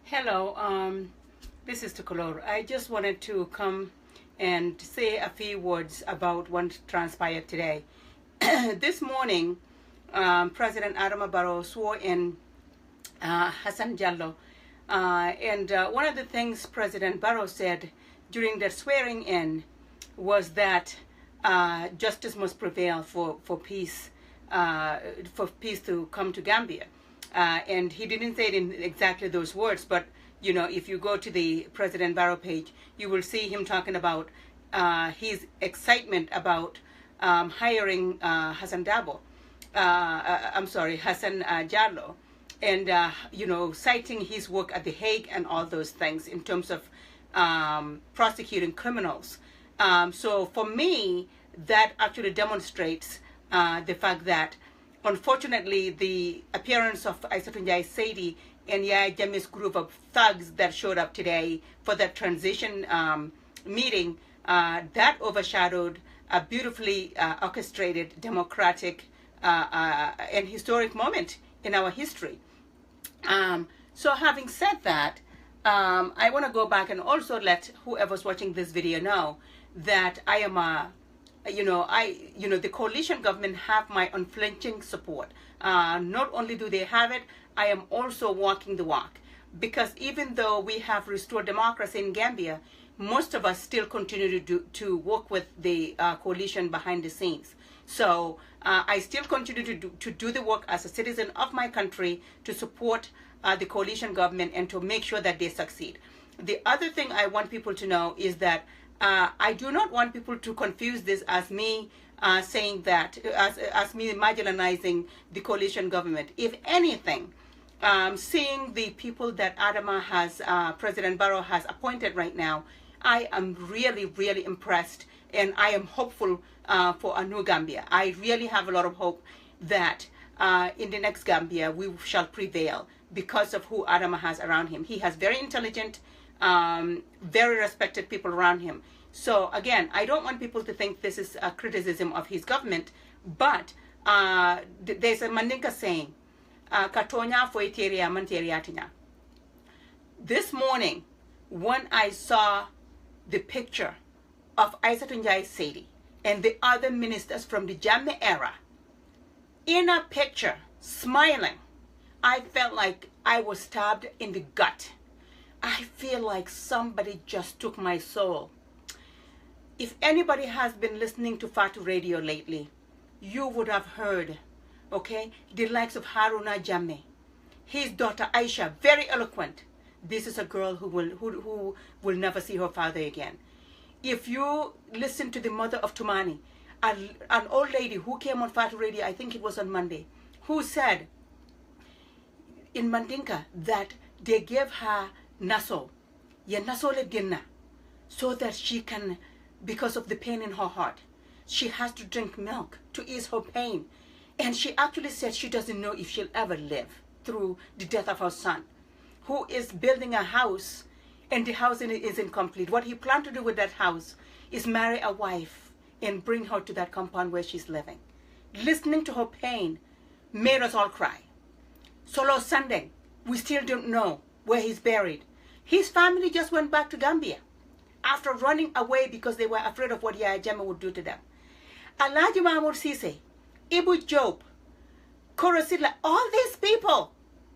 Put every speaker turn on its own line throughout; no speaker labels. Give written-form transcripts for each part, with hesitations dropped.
Hello, this is Tukolor. I just wanted to come and say a few words about what transpired today. This morning, President Adama Barrow swore in Hassan Jallow. And one of the things President Barrow said during their swearing in was that justice must prevail for peace to come to Gambia. And he didn't say it in exactly those words, but you know, if you go to the President Barrow page, you will see him talking about his excitement about hiring Hassan Jallow, and you know, citing his work at The Hague and all those things in terms of prosecuting criminals. So for me, that actually demonstrates the fact that, unfortunately, the appearance of Aïssatou Njie Saidi and Yaya Jammeh's group of thugs that showed up today for that transition meeting, that overshadowed a beautifully orchestrated, democratic, and historic moment in our history. So having said that, I want to go back and also let whoever's watching this video know that I am the coalition government have my unflinching support. Not only do they have it, I am also walking the walk. Because even though we have restored democracy in Gambia, most of us still continue to work with the coalition behind the scenes. So I still continue to do the work as a citizen of my country to support the coalition government and to make sure that they succeed. The other thing I want people to know is that I do not want people to confuse this as me saying that, as me marginalizing the coalition government. If anything, seeing the people that President Barrow has appointed right now, I am really, really impressed, and I am hopeful for a new Gambia. I really have a lot of hope that in the next Gambia we shall prevail because of who Adama has around him. He has very intelligent, very respected people around him. So again, I don't want people to think this is a criticism of his government, but there's a Mandinka saying, "Katonya foiteria manteriatinya." This morning, when I saw the picture of Aïssatou Njie Saidi and the other ministers from the Jammeh era in a picture, smiling, I felt like I was stabbed in the gut. I feel like somebody just took my soul. If anybody has been listening to Fatu Radio lately, you would have heard, okay, the likes of Haruna Jammeh, his daughter Aisha, very eloquent. This is a girl who will never see her father again. If you listen to the mother of Tumani, an old lady who came on Fatu Radio, I think it was on Monday, who said in Mandinka that they gave her naso, le dinna, so that she can, because of the pain in her heart, she has to drink milk to ease her pain. And she actually said she doesn't know if she'll ever live through the death of her son, who is building a house, and the house is incomplete. What he planned to do with that house is marry a wife and bring her to that compound where she's living. Listening to her pain made us all cry. Solo Sunday, we still don't know where he's buried. His family just went back to Gambia after running away because they were afraid of what Yaya Jammeh would do to them. Alhaji Mahmoud Sise, Ibu Job, Korosila, all these people,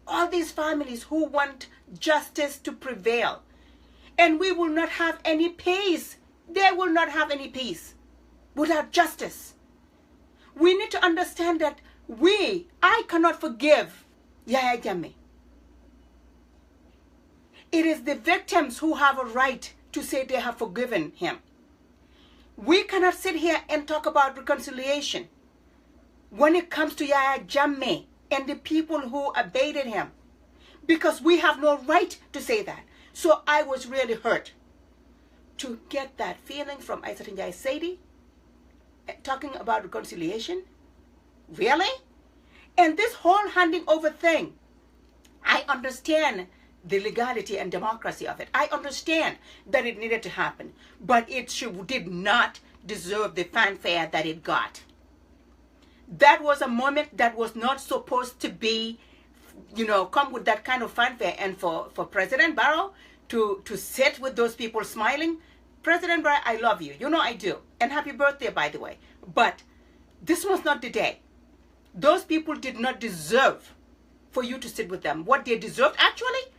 all these families who want justice to prevail. And we will not have any peace. They will not have any peace without justice. We need to understand that I cannot forgive Yaya Jammeh. It is the victims who have a right to say they have forgiven him. We cannot sit here and talk about reconciliation when it comes to Yaya Jammeh and the people who abated him, because we have no right to say that. So I was really hurt to get that feeling from Aïssatou Njie Saidi talking about reconciliation. Really? And this whole handing over thing, I understand the legality and democracy of it. I understand that it needed to happen, but it did not deserve the fanfare that it got. That was a moment that was not supposed to be come with that kind of fanfare, and for President Barrow to sit with those people smiling. President Barrow, I love you. I do. And happy birthday, by the way. But this was not the day. Those people did not deserve for you to sit with them. What they deserved actually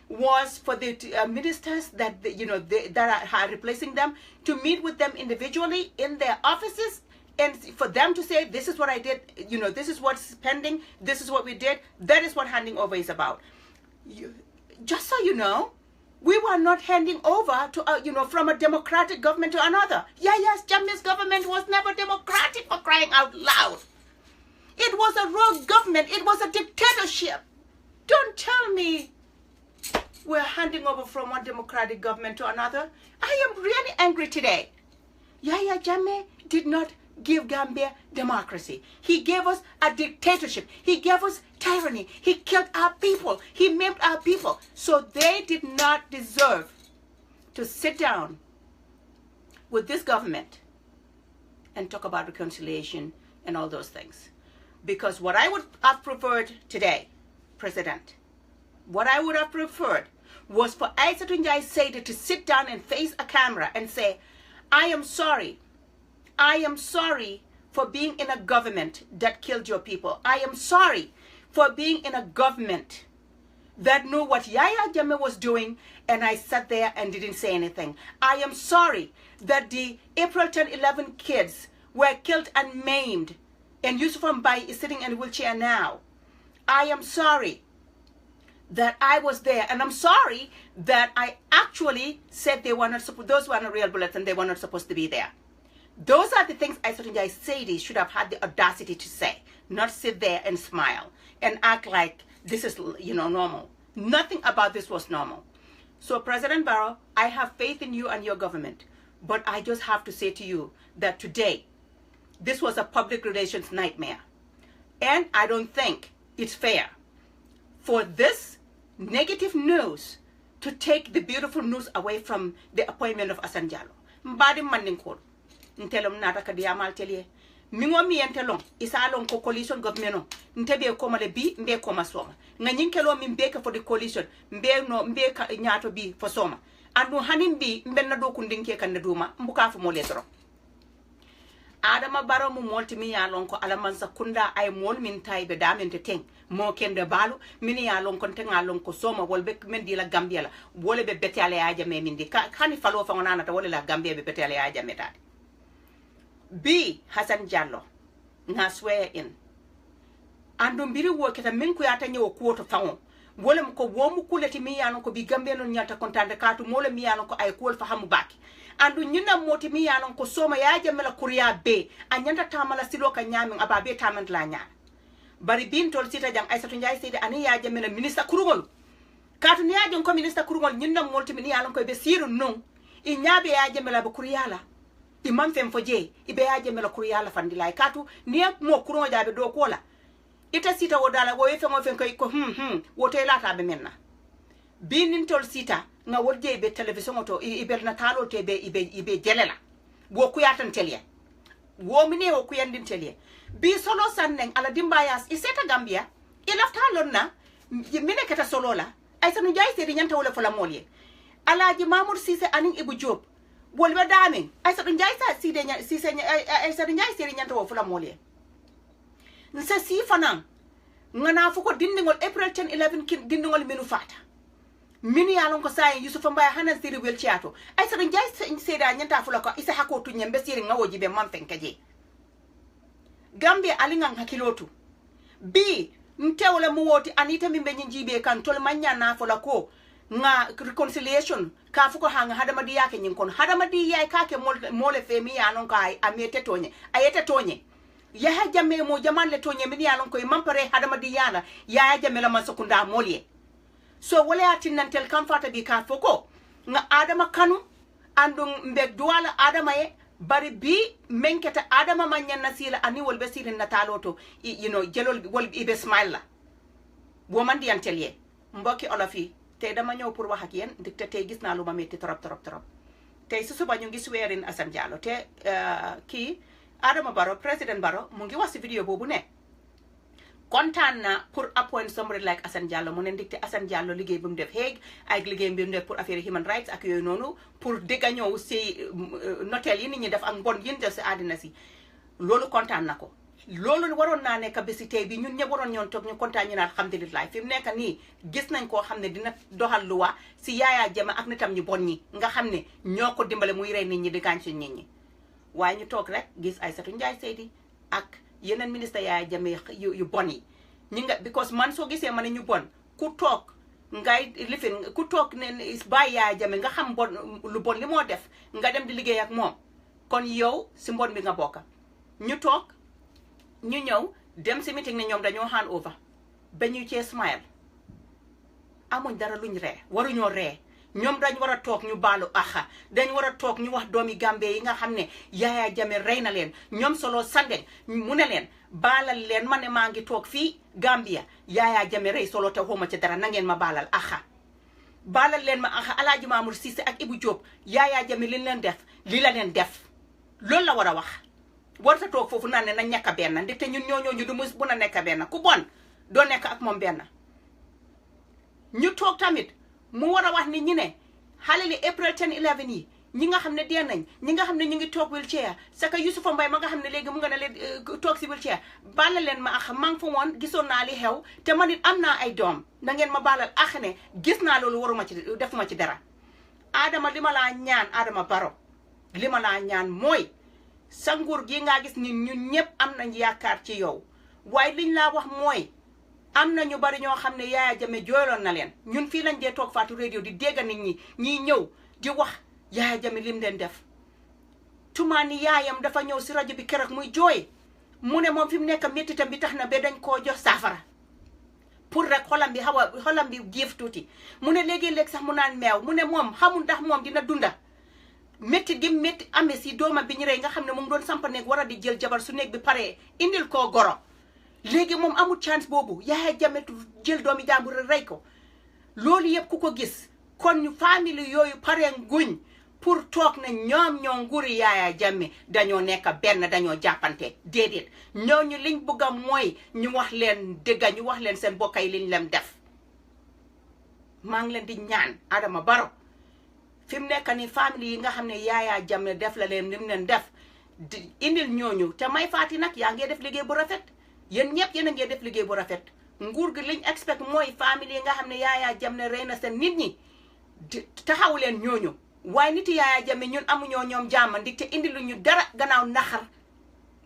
was for the ministers that that are replacing them to meet with them individually in their offices, and for them to say, this is what I did, this is what's pending, this is what we did. That is what handing over is about. Just so you know, we were not handing over to from a democratic government to another. Yahya Jammeh's government was never democratic, for crying out loud. It was a rogue government. It was a dictatorship. Don't tell me we're handing over from one democratic government to another. I am really angry today. Yahya Jammeh did not give Gambia democracy. He gave us a dictatorship. He gave us tyranny. He killed our people. He maimed our people. So they did not deserve to sit down with this government and talk about reconciliation and all those things. Because what I would have preferred today, President, what I would have preferred was for Aïssatou Njie Saida to sit down and face a camera and say, I am sorry. I am sorry for being in a government that killed your people. I am sorry for being in a government that knew what Yahya Jammeh was doing, and I sat there and didn't say anything. I am sorry that the April 10, 11 kids were killed and maimed, and Yusuf Mbai is sitting in a wheelchair now. I am sorry that I was there, and I'm sorry that I actually said they were not supposed, those were not real bullets and they were not supposed to be there. Those are the things Aïssatou Njie Saida should have had the audacity to say, not sit there and smile and act like this is, normal. Nothing about this was normal. So President Barrow, I have faith in you and your government, but I just have to say to you that today, this was a public relations nightmare. And I don't think it's fair for this negative news to take the beautiful news away from the appointment of Assane Jallow. Mbadi mandinko ntelom nata kadiamal telie mingo mi entelong isalong ko coalition government ntebe ko male bi mbe ko masoma nganyinkelom mi mbeka for the coalition mbe ka nyato bi for soma andu hanin bi mbenna do kundinke kan duma mbuka fu mo letro Adama Barrow mu molti mi yalon ko alamansa kunda ay mol min taybe damente teng mo kende balu min yalon ko tengalon ko soma wolbe men di la Gambia la wole be betale aja me min di kani falo fa ngana ta wole la Gambia be betale aja metade bi Hassan Jallow na swear in andu mbiri wo keta min ko yata nyewo ko to fango wole ko womu kuleti mi yalon ko bi Gambia non nyata kontande katu mole mi yalon ko ay ko fa hamu baki andu nyina moti mi yanon ko soma yaje mela kuriya be anyanta tamala silo ka nyamin ababe tamant la nya bari bin tol sita jang Aïssatou Njie Saida ani yaje mela ministre kurungol katu ni yaje ko ministre kurungol nyina moti mi yanon ko be siru non i nyabe yaje mela be kuriyala imam fem foje ibe yaje mela kuriyala fandilay katu ni mo kurungo jabe do kola ita sita wodala wo yefe mo fen ko wote lata be menna binin tol sita nga wodje be television to ibel na talo te be ibe jelela wo kuyatan telye wo mine wo kuyandin telye bi solo sannen ala dimbayas iseta Gambia ilafta lonna mine kata solo la Aïssatou Njie Saida nyanta wala fola molye Alhaji Mamour Cissé anin Ibou Diop wolbe damin Aïssatou Njie Saida nyanta wo fola molye nsa si fanan ngana fuko dindingol April 10 11 kin dindingol minu fata mini yalon ko say Yusuf Mbaye hanan siri wel ciato Aïssatou Njie Saida nyanta fula ko isa hako tu nyembe siri ngawoji be mamfen kaje Gambia alingan hakilotu bi ntewle mu woti anita mimbe njibe kan tol manya na fula ko nga reconciliation ka fuko hanga hadama di yake nyin kon hadama di yai kake mole femi yanon ka ay amete tonye ayete tonye Yahya Jammeh mo jaman le tonye mini yanon ko mampare hadama di yana Yahya Jammeh la man sokunda molye so wala atinantel kam fata bi ka foko nga Adama Kanu andum mbek duwala Adama e bari bi menketa Adama manyan nasila ani wolbe sirin nataloto jelol wol ibe smile bo man di antelye mbokki olofi te dama ñew pour wax ak yeen dikte tay gis na lu ma metti torop tay su suba ñu ngi swearing Assane Jallow te ki Adama Barrow President Barrow mu ngi wax ci video bobu ne kontaan na pour appoint somebody like Assane Diallo mu ne ndikte Assane Diallo liggéey bi mu def Hague ak liggéey bi mu def pour affaire human rights ak yooyu noonu pour dégg ñëw si notel yi nit ñi def ak mbon yi ñu def si àddina si loolu kontaan na ko. loolu waroon naa nekk bi si tey bi ñun ñëpp waroon ñoon toog ñu kontaan ñu naan alhamdulilah fi mu nekk nii gis nañ koo xam ne dina doxal luwa si Yaya Jammeh ak nitam ñu bon ñi nga xam ne ñoo ko dimbale muy rey nit ñi di gaañ suñ nit ñi waaye ñu toog rek gis Aïssatou Njie Seydi ak yeneen ministre Yaya Jammeh yu bon yi ñi nga because man soo gisee ma ne ñu bon ku toog ngay lifin ku toog ne bàyyi Yaya Jammeh nga xam bon lu bon li moo def nga dem di liggéey ak moom kon yow si mbon bi nga bokka ñu toog ñu ñëw dem si meeting ne ñoom dañoo hand over ba ñu cee smile amuñ dara luñ ree waruñoo ree ñoom dañ war a toog ñu baalu axa dañ war a toog ñu wax doomi Gambie yi nga xam ne Yaya Jammeh rey na leen ñoom solo sande mu ne leen baalal leen ma ne maa ngi toog fii Gambia Yaya Jammeh rey solo te xawma ci dara na ngeen ma baalal axa baalal leen ma axa Alaaji Mamour Cissé ak Ibu Diop Yaya Jammeh li leen def li la leen def loolu la war a wax war sa toog foofu naan ne na ñàkk benn ndekte ñun ñooñu du mus bu na nekk benn ku bon doo nekk ak moom benn ñu toog tamit mu war a wax nit ñi ne xale li April 10 11 yi ñi nga xam ne dee nañ ñi nga xam ne ñu ngi toog wheelchair saka Youssoufa Mbaye ma nga xam ne léegi mu nga ne leen toog si wheelchair baalal leen ma ax maa ngi fa woon gisoon naa li xew te man it am naa ay doom na ngeen ma baalal ax ne gis naa loolu waruma ci defuma ci dara Adama li ma laa ñaan Adama Barrow li ma laa ñaan mooy sa nguur gi nga gis ni ñun ñëpp am nañ yaakaar ci yow waaye liñ laa wax mooy am na ñu bari ñoo xam ne Yaya Jammeh jooyloon na leen ñun fii lañ dee toog Fatou radio di dégg nit ñi ñiy ñëw di wax Yaya Jammeh lim leen def tumaani yaayam dafa ñëw si rajo bi keroog muy jooy mu ne moom fi mu nekk méttitam bi tax na ba dañ koo jox saafara pour rek xolam bi giif tuuti mu ne léegi-léeg sax mu naan meew mu ne moom xamul ndax moom dina dunda métti gi métti amee si doomam bi ñu rey nga xam ne mu ngi doon sampa néeg war a di jël jabar su néeg bi paree indil koo goro léegi moom amul chance boobu Yaya Jammeh jël doomi jàmbur rey ko loolu yëpp ku ko gis kon ñu famille yooyu pare nguñ pour toog na ñoom ñoo nguuri Yaya Jammeh dañoo nekk benn dañoo jàppante déedéet ñooñu liñ bëgg a mooy ñu wax leen dëgga ñu wax leen seen bokk yi liñ leen def maa ngi leen di ñaan Adama Barrow fi mu nekk ni famille yi nga xam ne Yaya Jammeh def la leen lim leen def indil ñooñu te may faati nag yaa ngi def liggéey bu rafet yéen ñëpp yéen a ngi def liggéey bu rafet nguur gi liñ expect mooy famille yi nga xam ne Yaya Jammeh rey na seen nit ñi taxaw leen ñooñu waaye nit Yaya Jammeh ñun amuñoo ñoom jàmm ndik te indil ñu dara gannaaw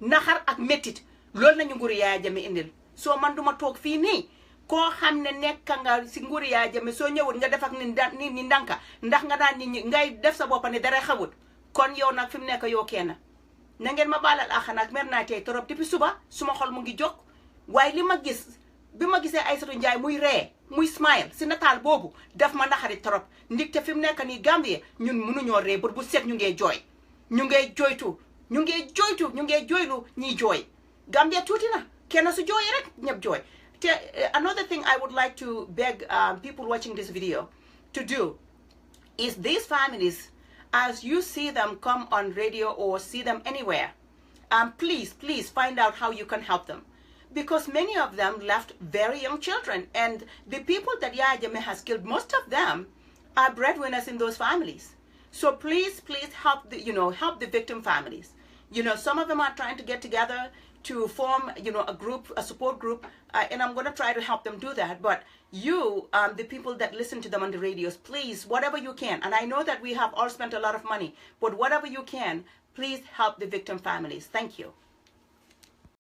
naxar ak méttit loolu nañu nguuri Yaya Jammeh indil soo man duma toog fii nii koo xam ne nekk nga si nguuri Yaya Jammeh soo ñëwut nga def ak nit ñi ndanka ndax nga daan nit ñi ngay def sa boppa ne dara xawut kon yow nag fi mu nekk yow kenn na ngeen ma baalal axa nag mer naa tey torop depuis suba suma xol mu ngi jóg waaye li ma gis bi ma gisee Aïssatou Njie muy ree muy smile si nataal boobu daf ma naxari torop ndik te fi mu nekk nii Gambie ñun mënuñoo ree bu set ñu ngee jooy ñu ngee jooytu ñu ngee jooylu ñiy jooy Gambie tuuti na kenn su jooyee rek ñëpp jooy te another thing I would like to beg people watching this video to do is these families, as you see them come on radio or see them anywhere, please find out how you can help them. Because many of them left very young children. And the people that Yaya Jammeh has killed, most of them are breadwinners in those families. So please help help the victim families. Some of them are trying to get together to form, a group, a support group, and I'm going to try to help them do that. But you, the people that listen to them on the radios, please, whatever you can, and I know that we have all spent a lot of money, but whatever you can, please help the victim families. Thank you.